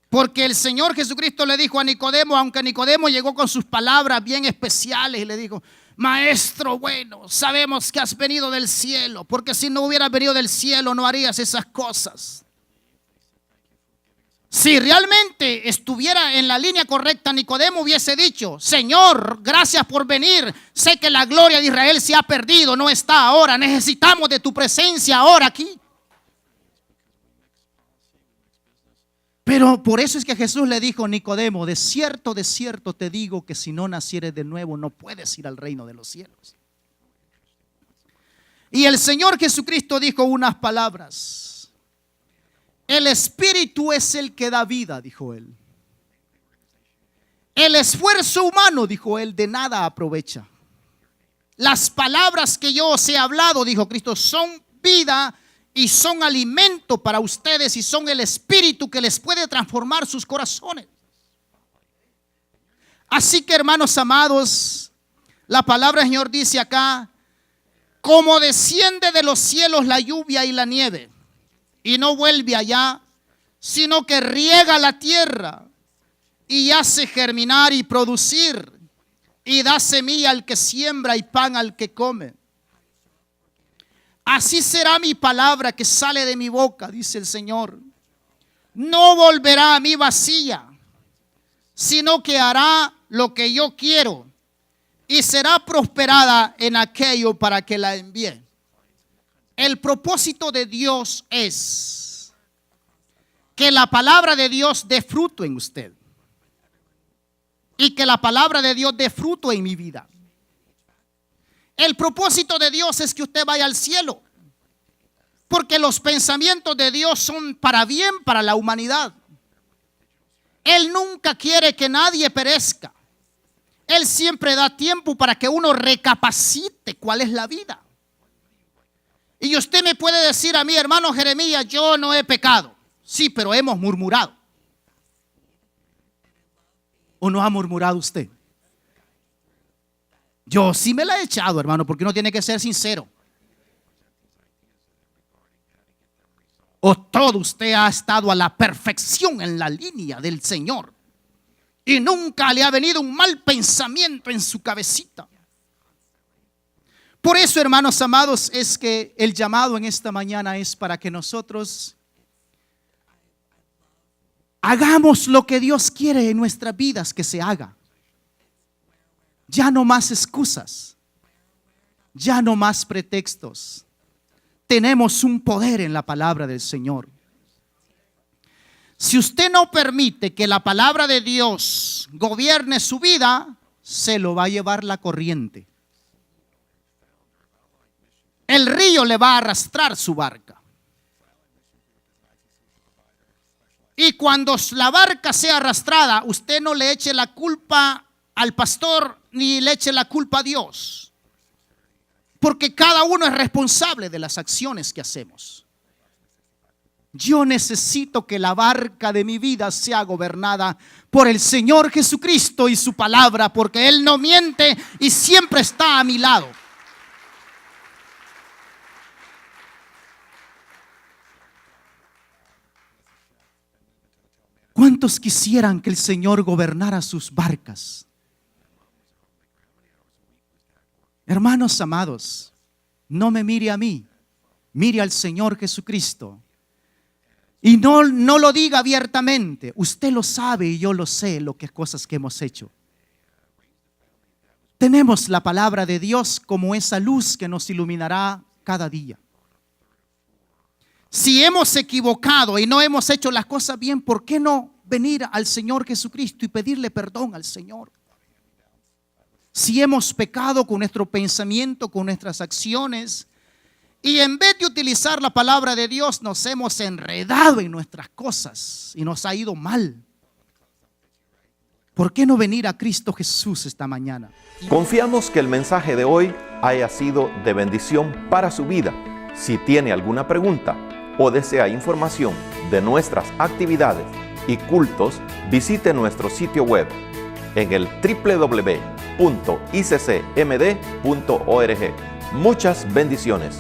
Porque el Señor Jesucristo le dijo a Nicodemo, aunque Nicodemo llegó con sus palabras bien especiales y le dijo: maestro bueno, sabemos que has venido del cielo, porque si no hubieras venido del cielo no harías esas cosas. Si realmente estuviera en la línea correcta, Nicodemo hubiese dicho: Señor, gracias por venir, sé que la gloria de Israel se ha perdido, no está ahora, necesitamos de tu presencia ahora aquí. Pero por eso es que Jesús le dijo: Nicodemo, de cierto te digo que si no nacieres de nuevo no puedes ir al reino de los cielos. Y el Señor Jesucristo dijo unas palabras: el Espíritu es el que da vida, dijo él. El esfuerzo humano, dijo él, de nada aprovecha. Las palabras que yo os he hablado, dijo Cristo, son vida y son alimento para ustedes y son el Espíritu que les puede transformar sus corazones. Así que, hermanos amados, la palabra del Señor dice acá: como desciende de los cielos la lluvia y la nieve, y no vuelve allá, sino que riega la tierra y hace germinar y producir, y da semilla al que siembra y pan al que come. Así será mi palabra que sale de mi boca, dice el Señor. No volverá a mí vacía, sino que hará lo que yo quiero y será prosperada en aquello para que la envíe. El propósito de Dios es que la palabra de Dios dé fruto en usted y que la palabra de Dios dé fruto en mi vida. El propósito de Dios es que usted vaya al cielo, porque los pensamientos de Dios son para bien para la humanidad. Él nunca quiere que nadie perezca. Él siempre da tiempo para que uno recapacite cuál es la vida. Y usted me puede decir a mí: hermano Jeremías, yo no he pecado. Sí, pero hemos murmurado. ¿O no ha murmurado usted? Yo sí me la he echado, hermano, porque uno tiene que ser sincero. ¿O todo usted ha estado a la perfección en la línea del Señor y nunca le ha venido un mal pensamiento en su cabecita? Por eso, hermanos amados, es que el llamado en esta mañana es para que nosotros hagamos lo que Dios quiere en nuestras vidas que se haga. Ya no más excusas, ya no más pretextos. Tenemos un poder en la palabra del Señor. Si usted no permite que la palabra de Dios gobierne su vida, se lo va a llevar la corriente. El río le va a arrastrar su barca. Y cuando la barca sea arrastrada, usted no le eche la culpa al pastor ni le eche la culpa a Dios, porque cada uno es responsable de las acciones que hacemos. Yo necesito que la barca de mi vida sea gobernada por el Señor Jesucristo y su palabra, porque Él no miente y siempre está a mi lado. ¿Cuántos quisieran que el Señor gobernara sus barcas? Hermanos amados, no me mire a mí, mire al Señor Jesucristo. Y no lo diga abiertamente. Usted lo sabe y yo lo sé, lo que cosas que hemos hecho. Tenemos la palabra de Dios como esa luz que nos iluminará cada día. Si hemos equivocado y no hemos hecho las cosas bien, ¿por qué no venir al Señor Jesucristo y pedirle perdón al Señor? Si hemos pecado con nuestro pensamiento, con nuestras acciones, y en vez de utilizar la palabra de Dios, nos hemos enredado en nuestras cosas y nos ha ido mal, ¿por qué no venir a Cristo Jesús esta mañana? Confiamos que el mensaje de hoy haya sido de bendición para su vida. Si tiene alguna pregunta o desea información de nuestras actividades y cultos, visite nuestro sitio web en el www.iccmd.org. Muchas bendiciones.